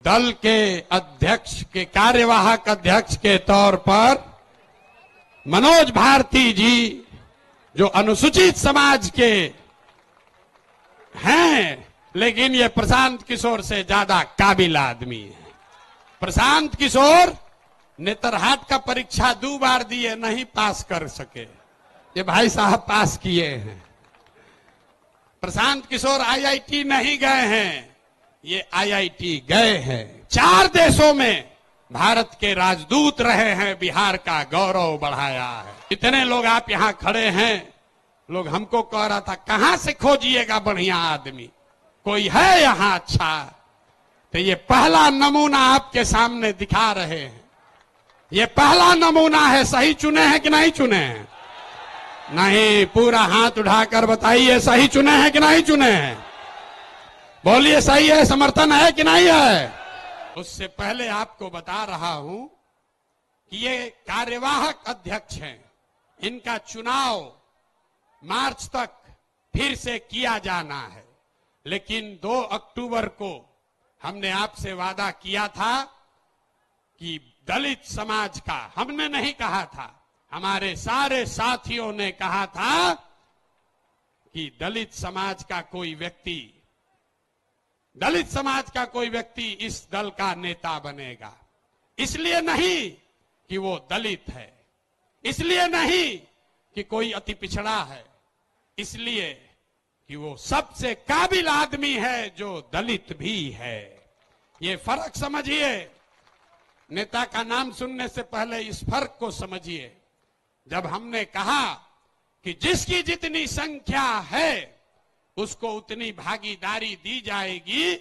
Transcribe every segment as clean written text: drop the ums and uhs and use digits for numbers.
दल के अध्यक्ष के कार्यवाहक अध्यक्ष के तौर पर मनोज भारती जी जो अनुसूचित समाज के हैं, लेकिन ये प्रशांत किशोर से ज्यादा काबिल आदमी है। प्रशांत किशोर नेतरहाट का परीक्षा 2 बार दिए, नहीं पास कर सके। ये भाई साहब पास किए हैं। प्रशांत किशोर आईआईटी नहीं गए हैं, ये आईआईटी गए हैं। 4 देशों में भारत के राजदूत रहे हैं, बिहार का गौरव बढ़ाया है। इतने लोग आप यहां खड़े हैं, लोग हमको कह रहा था कहां से खोजिएगा बढ़िया आदमी, कोई है यहां अच्छा? तो ये पहला नमूना आपके सामने दिखा रहे हैं। ये पहला नमूना है। सही चुने हैं कि नहीं चुने हैं? नहीं, पूरा हाथ उठाकर बताइए सही चुने हैं कि नहीं चुने हैं? बोलिए सही है, समर्थन है कि नहीं है? उससे पहले आपको बता रहा हूं कि ये कार्यवाहक अध्यक्ष हैं। इनका चुनाव मार्च तक फिर से किया जाना है, लेकिन 2 अक्टूबर को हमने आपसे वादा किया था कि दलित समाज का, हमने नहीं कहा था, हमारे सारे साथियों ने कहा था कि दलित समाज का कोई व्यक्ति इस दल का नेता बनेगा। इसलिए नहीं कि वो दलित है, इसलिए नहीं कि कोई अति पिछड़ा है, इसलिए कि वो सबसे काबिल आदमी है जो दलित भी है। ये फर्क समझिए। नेता का नाम सुनने से पहले इस फर्क को समझिए। जब हमने कहा कि जिसकी जितनी संख्या है उसको उतनी भागीदारी दी जाएगी,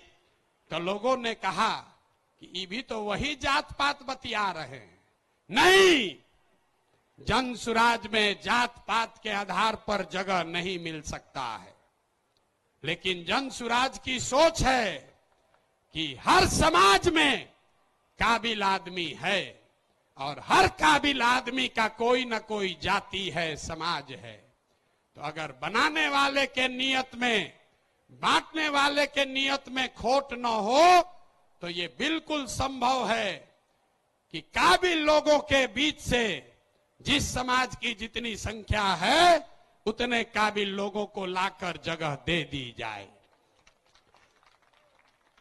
तो लोगों ने कहा कि ये भी तो वही जात पात बतिया रहे हैं। नहीं, जन सुराज में जात पात के आधार पर जगह नहीं मिल सकता है, लेकिन जन सुराज की सोच है कि हर समाज में काबिल आदमी है और हर काबिल आदमी का कोई न कोई जाति है, समाज है। तो अगर बनाने वाले के नियत में, बांटने वाले के नियत में खोट न हो, तो ये बिल्कुल संभव है कि काबिल लोगों के बीच से जिस समाज की जितनी संख्या है उतने काबिल लोगों को लाकर जगह दे दी जाए।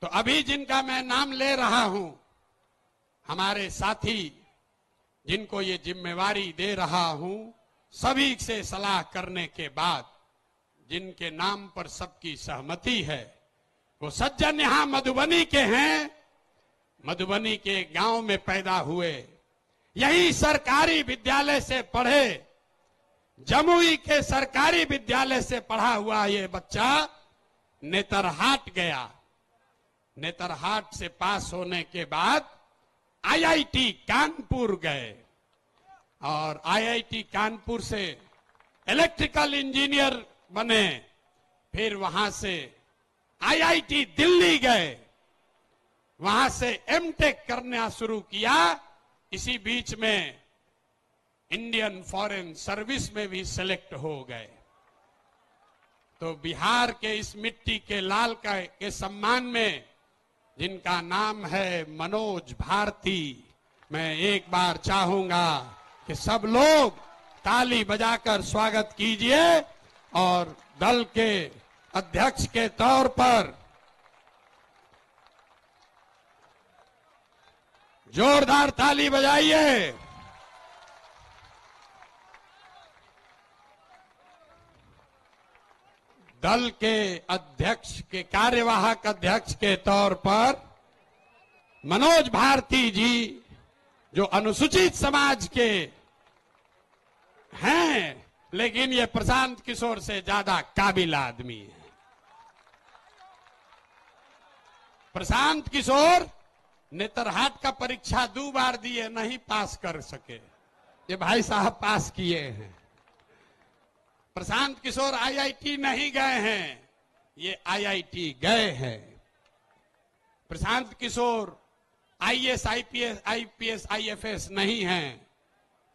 तो अभी जिनका मैं नाम ले रहा हूं, हमारे साथी जिनको ये जिम्मेवारी दे रहा हूं, सभी से सलाह करने के बाद जिनके नाम पर सबकी सहमति है, वो सज्जन यहां मधुबनी के हैं। मधुबनी के गांव में पैदा हुए, यही सरकारी विद्यालय से पढ़े, जमुई के सरकारी विद्यालय से पढ़ा हुआ ये बच्चा नेतरहाट गया। नेतरहाट से पास होने के बाद आईआईटी कानपुर गए और आईआईटी कानपुर से इलेक्ट्रिकल इंजीनियर बने। फिर वहां से आईआईटी दिल्ली गए, वहां से एमटेक करना शुरू किया। इसी बीच में इंडियन फॉरेन सर्विस में भी सेलेक्ट हो गए। तो बिहार के इस मिट्टी के लाल के सम्मान में जिनका नाम है मनोज भारती, मैं एक बार चाहूंगा कि सब लोग ताली बजाकर स्वागत कीजिए और दल के अध्यक्ष के तौर पर जोरदार ताली बजाइए। दल के अध्यक्ष के कार्यवाहक अध्यक्ष के तौर पर मनोज भारती जी जो अनुसूचित समाज के हैं, लेकिन ये प्रशांत किशोर से ज्यादा काबिल आदमी है। प्रशांत किशोर नेतरहाट का परीक्षा 2 बार दिए, नहीं पास कर सके। ये भाई साहब पास किए हैं। प्रशांत किशोर आईआईटी नहीं गए हैं, ये आईआईटी गए हैं। Prashant Kishor IAS, IPS, IFS नहीं हैं,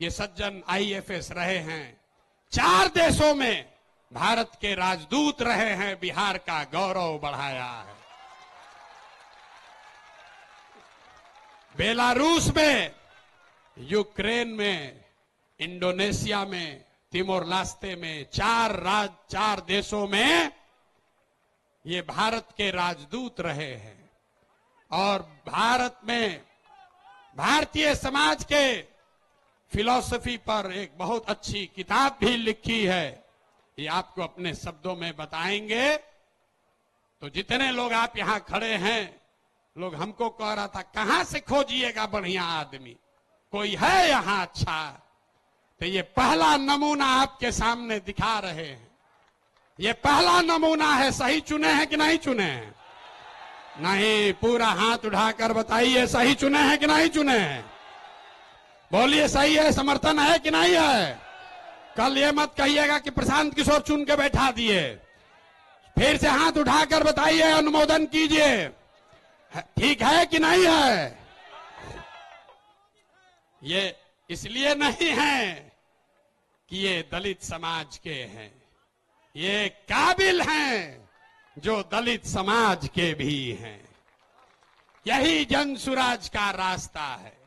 ये सज्जन आईएफएस रहे हैं। 4 देशों में भारत के राजदूत रहे हैं, बिहार का गौरव बढ़ाया है। बेलारूस में, यूक्रेन में, इंडोनेशिया में, तिमोर लास्ते में, चार देशों में ये भारत के राजदूत रहे हैं। और भारत में भारतीय समाज के फिलॉसफी पर एक बहुत अच्छी किताब भी लिखी है, ये आपको अपने शब्दों में बताएंगे। तो जितने लोग आप यहां खड़े हैं, लोग हमको कह रहा था कहां से खोजिएगा बढ़िया आदमी, कोई है यहां अच्छा? तो ये पहला नमूना आपके सामने दिखा रहे हैं। ये पहला नमूना है। सही चुने हैं कि नहीं चुने हैं? नहीं, पूरा हाथ उठाकर बताइए सही चुने हैं कि नहीं चुने हैं? बोलिए सही है, समर्थन है कि नहीं है? कल ये मत कहिएगा कि प्रशांत किशोर चुन के बैठा दिए। फिर से हाथ उठाकर बताइए, अनुमोदन कीजिए, ठीक है कि नहीं है? ये इसलिए नहीं है कि ये दलित समाज के हैं, ये काबिल हैं जो दलित समाज के भी हैं। यही जन सुराज का रास्ता है।